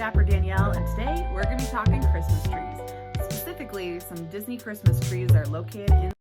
Thedapperdanielle, and today we're going to be talking Christmas trees. Specifically, some Disney Christmas trees that are located in...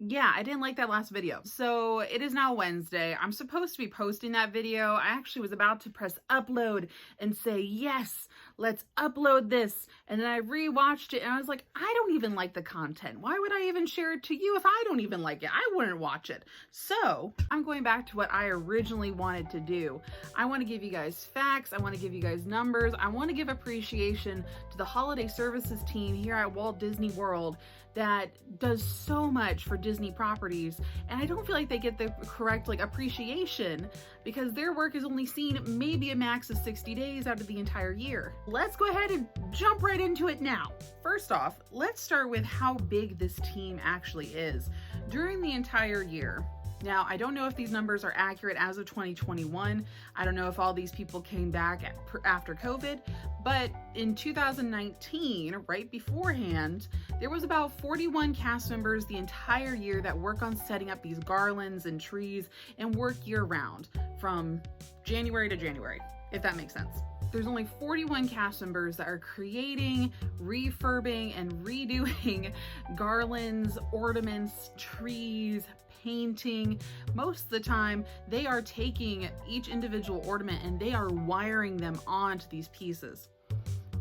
Yeah, I didn't like that last video. So it is now Wednesday. I'm supposed to be posting that video. I actually was about to press upload and say, yes, let's upload this. And then I rewatched it and I was like, I don't even like the content. Why would I even share it to you if I don't even like it? I wouldn't watch it. So I'm going back to what I originally wanted to do. I want to give you guys facts. I want to give you guys numbers. I want to give appreciation to the holiday services team here at Walt Disney World that does so much for Disney properties, and I don't feel like they get the correct appreciation because their work is only seen maybe a max of 60 days out of the entire year. Let's go ahead and jump right into it now. First off, let's start with how big this team actually is. During the entire year, now, I don't know if these numbers are accurate as of 2021. I don't know if all these people came back after COVID, but in 2019, right beforehand, there was about 41 cast members the entire year that work on setting up these garlands and trees and work year round from January to January, if that makes sense. There's only 41 cast members that are creating, refurbing, and redoing garlands, ornaments, trees, painting. Most of the time, they are taking each individual ornament and they are wiring them onto these pieces.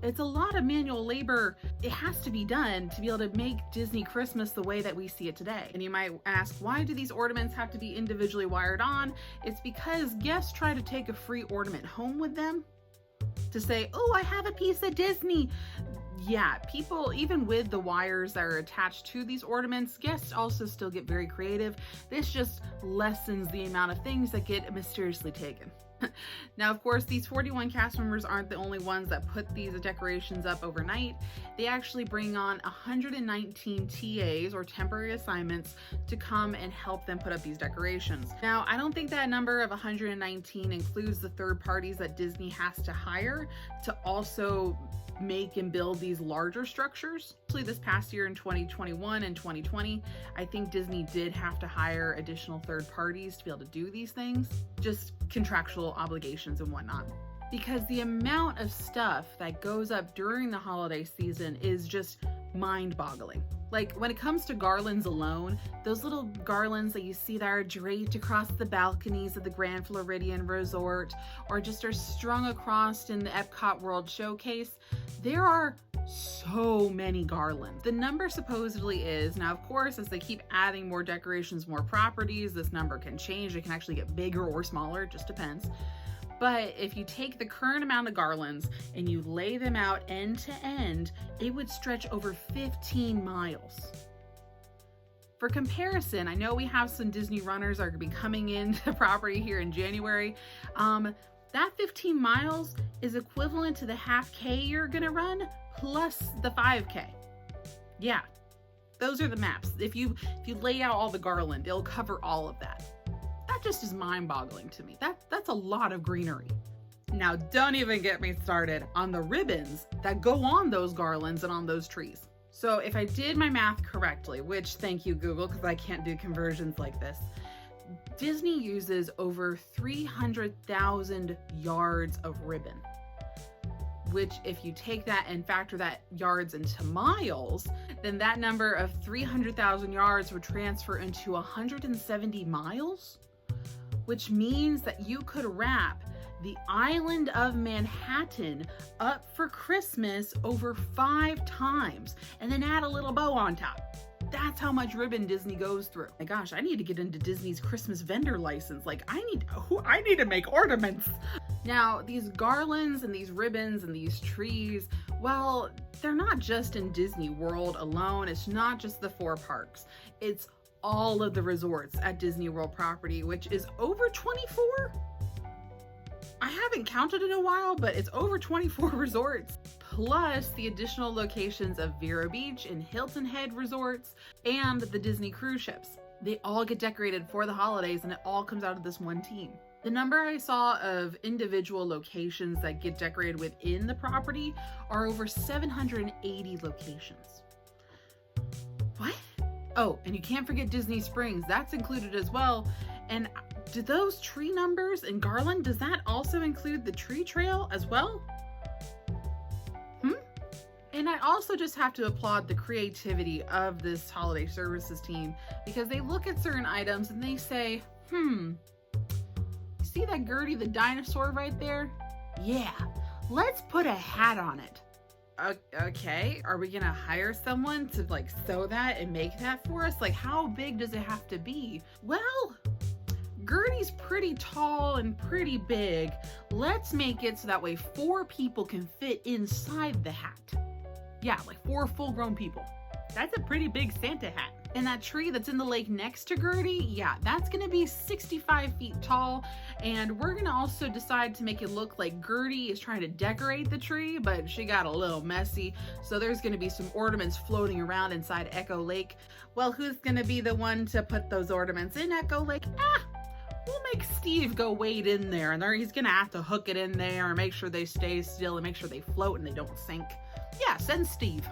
It's a lot of manual labor. It has to be done to be able to make Disney Christmas the way that we see it today. And you might ask, why do these ornaments have to be individually wired on? It's because guests try to take a free ornament home with them to say, oh, I have a piece of Disney. Yeah, people, even with the wires that are attached to these ornaments, guests also still get very creative. This just lessens the amount of things that get mysteriously taken. Now, of course, these 41 cast members aren't the only ones that put these decorations up overnight. They actually bring on 119 TAs or temporary assignments to come and help them put up these decorations. Now, I don't think that number of 119 includes the third parties that Disney has to hire to also make and build these larger structures. Actually, this past year in 2021 and 2020, I think Disney did have to hire additional third parties to be able to do these things, just contractual obligations and whatnot. Because the amount of stuff that goes up during the holiday season is just mind-boggling. Like when it comes to garlands alone, those little garlands that you see that are draped across the balconies of the Grand Floridian Resort or just are strung across in the Epcot World Showcase, there are so many garlands. The number supposedly is, now of course, as they keep adding more decorations, more properties, this number can change. It can actually get bigger or smaller, it just depends. But if you take the current amount of garlands and you lay them out end to end, it would stretch over 15 miles. For comparison, I know we have some Disney runners are going to be coming into the property here in January. That 15 miles is equivalent to the half K you're going to run plus the 5K. Yeah, those are the maps. If you lay out all the garland, it'll cover all of that. That just is mind-boggling to me. That's a lot of greenery. Now, don't even get me started on the ribbons that go on those garlands and on those trees. So if I did my math correctly, which thank you Google, because I can't do conversions like this, Disney uses over 300,000 yards of ribbon, which if you take that and factor that yards into miles, then that number of 300,000 yards would transfer into 170 miles, which means that you could wrap the island of Manhattan up for Christmas over 5 times and then add a little bow on top. That's how much ribbon Disney goes through. My gosh, I need to get into Disney's Christmas vendor license. Like I need to make ornaments. Now, these garlands and these ribbons and these trees, well, they're not just in Disney World alone. It's not just the 4 parks. It's all of the resorts at Disney World property, which is over 24. I haven't counted in a while, but it's over 24 resorts, plus the additional locations of Vero Beach and Hilton Head resorts and the Disney cruise ships. They all get decorated for the holidays and it all comes out of this one team. The number I saw of individual locations that get decorated within the property are over 780 locations. What? Oh, and you can't forget Disney Springs. That's included as well. And Do those tree numbers and garland, does that also include the tree trail as well? And I also just have to applaud the creativity of this holiday services team, because they look at certain items and they say, see that Gertie the dinosaur right there? Yeah, let's put a hat on it. Okay, are we gonna hire someone to like sew that and make that for us? Like, how big does it have to be? Well, Gertie's pretty tall and pretty big. Let's make it so that way 4 people can fit inside the hat. Yeah, like 4 full-grown people. That's a pretty big Santa hat. And that tree that's in the lake next to Gertie, yeah, that's gonna be 65 feet tall. And we're gonna also decide to make it look like Gertie is trying to decorate the tree, but she got a little messy. So there's gonna be some ornaments floating around inside Echo Lake. Well, who's gonna be the one to put those ornaments in Echo Lake? We'll make Steve go wade in there, and he's gonna have to hook it in there and make sure they stay still and make sure they float and they don't sink. Yeah, send Steve.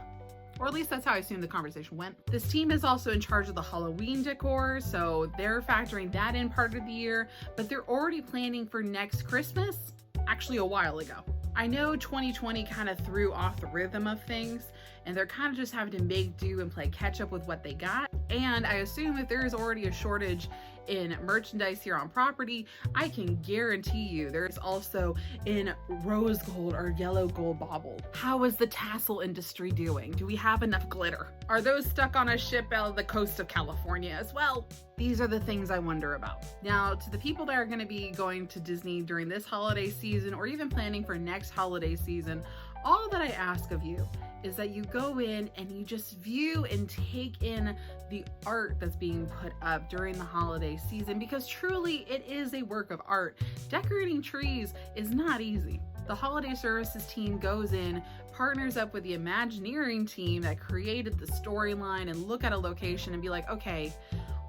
Or at least that's how I assume the conversation went. This team is also in charge of the Halloween decor, so they're factoring that in part of the year, but they're already planning for next Christmas, actually a while ago. I know 2020 kind of threw off the rhythm of things, and they're kind of just having to make do and play catch up with what they got. And I assume if there is already a shortage in merchandise here on property, I can guarantee you there's also in rose gold or yellow gold bauble. How is the tassel industry doing? Do we have enough glitter? Are those stuck on a ship out of the coast of California as well? These are the things I wonder about. Now, to the people that are going to be going to Disney during this holiday season or even planning for next holiday season, all that I ask of you is that you go in and you just view and take in the art that's being put up during the holiday season, because truly it is a work of art. Decorating trees is not easy. The holiday services team goes in, partners up with the Imagineering team that created the storyline, and look at a location and be like, okay,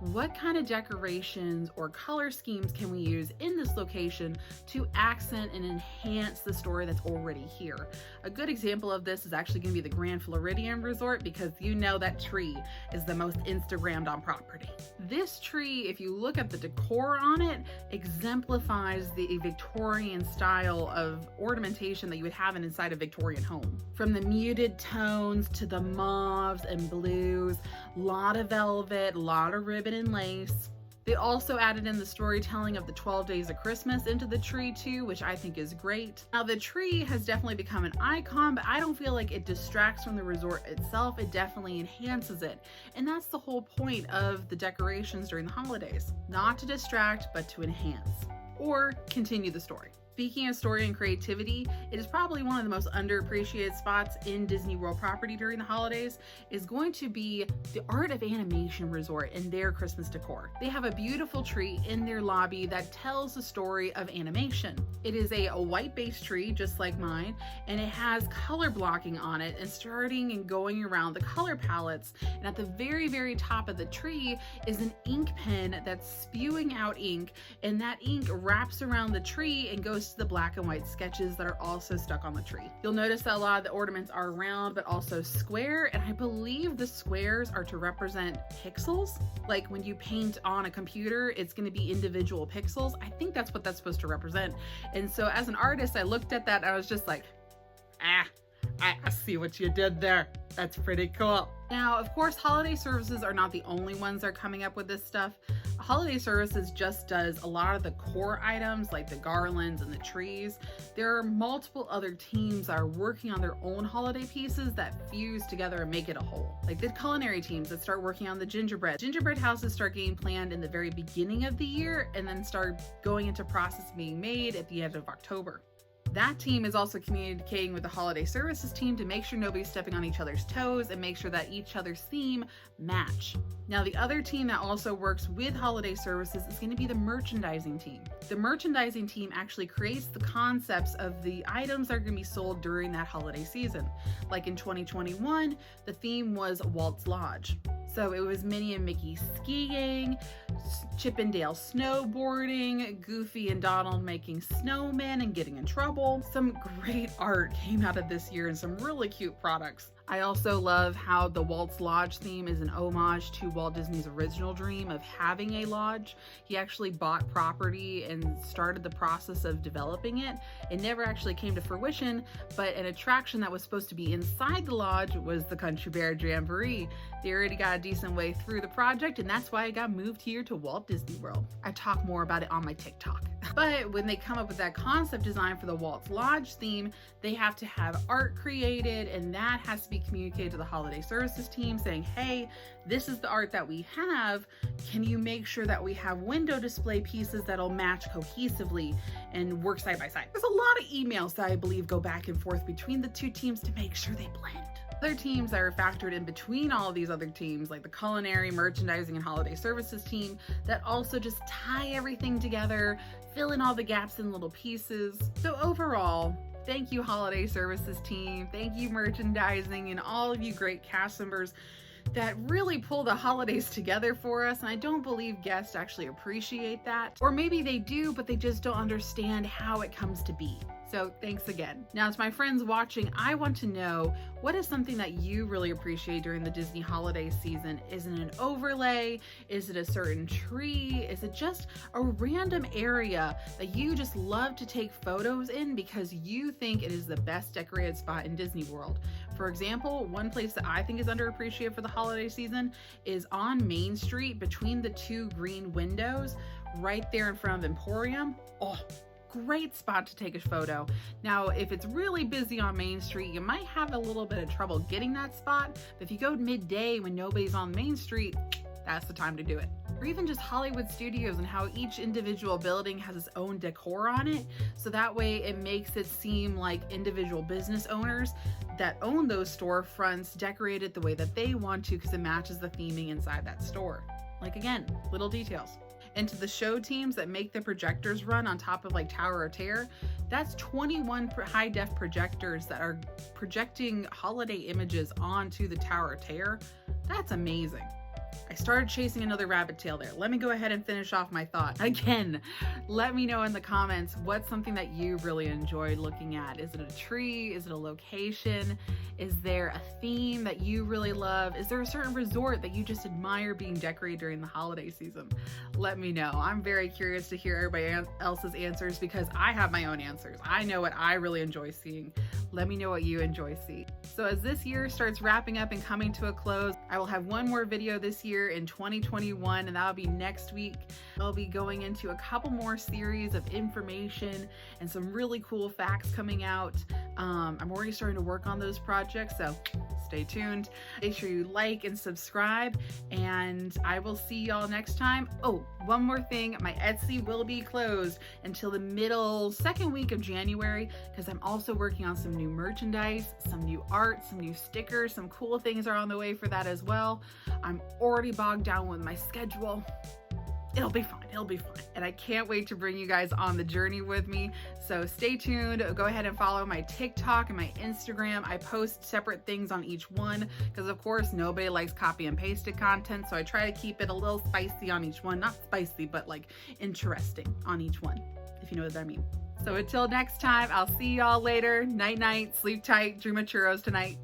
what kind of decorations or color schemes can we use in this location to accent and enhance the story that's already here? A good example of this is actually going to be the Grand Floridian Resort, because you know that tree is the most Instagrammed on property. This tree, if you look at the decor on it, exemplifies the Victorian style of ornamentation that you would have inside a Victorian home. From the muted tones to the mauves and blues, a lot of velvet, a lot of ribbon and lace. They also added in the storytelling of the 12 days of Christmas into the tree too, which I think is great. Now the tree has definitely become an icon, but I don't feel like it distracts from the resort itself. It definitely enhances it. And that's the whole point of the decorations during the holidays. Not to distract, but to enhance or continue the story. Speaking of story and creativity, it is probably one of the most underappreciated spots in Disney World property during the holidays is going to be the Art of Animation Resort and their Christmas decor. They have a beautiful tree in their lobby that tells the story of animation. It is a white base tree, just like mine, and it has color blocking on it and starting and going around the color palettes. And at the very, very top of the tree is an ink pen that's spewing out ink, and that ink wraps around the tree and goes to the black and white sketches that are also stuck on the tree. You'll notice that a lot of the ornaments are round but also square, and I believe the squares are to represent pixels. Like when you paint on a computer, it's going to be individual pixels. I think that's what that's supposed to represent. And so as an artist, I looked at that and I was just like, I see what you did there. That's pretty cool. Now, of course, holiday services are not the only ones that are coming up with this stuff. Holiday services just does a lot of the core items like the garlands and the trees. There are multiple other teams that are working on their own holiday pieces that fuse together and make it a whole. Like the culinary teams that start working on the gingerbread. Gingerbread houses start getting planned in the very beginning of the year and then start going into process being made at the end of October. That team is also communicating with the holiday services team to make sure nobody's stepping on each other's toes and make sure that each other's theme match. Now, the other team that also works with holiday services is going to be the merchandising team. The merchandising team actually creates the concepts of the items that are going to be sold during that holiday season. Like in 2021, the theme was Walt's Lodge. So it was Minnie and Mickey skiing, Chip and Dale snowboarding, Goofy and Donald making snowmen and getting in trouble. Some great art came out of this year and some really cute products. I also love how the Walt's Lodge theme is an homage to Walt Disney's original dream of having a lodge. He actually bought property and started the process of developing it. It never actually came to fruition, but an attraction that was supposed to be inside the lodge was the Country Bear Jamboree. They already got a decent way through the project, and that's why it got moved here to Walt Disney World. I talk more about it on my TikTok. But when they come up with that concept design for the Walt's Lodge theme, they have to have art created, and that has to be communicated to the holiday services team saying, hey, this is the art that we have. Can you make sure that we have window display pieces that'll match cohesively and work side by side? There's a lot of emails that I believe go back and forth between the two teams to make sure they blend. Other teams that are factored in between all of these other teams, like the culinary, merchandising, and holiday services team, that also just tie everything together, fill in all the gaps in little pieces. So overall, thank you, holiday services team. Thank you, merchandising, and all of you great cast members that really pull the holidays together for us. And I don't believe guests actually appreciate that. Or maybe they do, but they just don't understand how it comes to be. So thanks again. Now, to my friends watching, I want to know, what is something that you really appreciate during the Disney holiday season? Is it an overlay? Is it a certain tree? Is it just a random area that you just love to take photos in because you think it is the best decorated spot in Disney World? For example, one place that I think is underappreciated for the holiday season is on Main Street between the two green windows, right there in front of Emporium. Oh, great spot to take a photo. Now, if it's really busy on Main Street, you might have a little bit of trouble getting that spot, but if you go midday when nobody's on Main Street, that's the time to do it. Or even just Hollywood Studios and how each individual building has its own decor on it, so that way it makes it seem like individual business owners that own those storefronts decorate it the way that they want to because it matches the theming inside that store. Like, again, little details. And to the show teams that make the projectors run on top of like Tower of Terror, that's 21 high def projectors that are projecting holiday images onto the Tower of Terror. That's amazing. I started chasing another rabbit tail there. Let me go ahead and finish off my thought. Again, let me know in the comments what's something that you really enjoyed looking at. Is it a tree? Is it a location? Is there a theme that you really love? Is there a certain resort that you just admire being decorated during the holiday season? Let me know. I'm very curious to hear everybody else's answers because I have my own answers. I know what I really enjoy seeing. Let me know what you enjoy seeing. So as this year starts wrapping up and coming to a close, I will have one more video this year in 2021, and that'll be next week. I'll be going into a couple more series of information and some really cool facts coming out. I'm already starting to work on those projects, so stay tuned. Make sure you like and subscribe, and I will see y'all next time. Oh, one more thing, my Etsy will be closed until the second week of January because I'm also working on some new merchandise, some new art, some new stickers, some cool things are on the way for that as well. I'm already bogged down with my schedule. It'll be fine. It'll be fine. And I can't wait to bring you guys on the journey with me. So stay tuned. Go ahead and follow my TikTok and my Instagram. I post separate things on each one because, of course, nobody likes copy and pasted content. So I try to keep it a little spicy on each one. Not spicy, but like interesting on each one, if you know what I mean. So until next time, I'll see y'all later. Night, night. Sleep tight. Dream of churros tonight.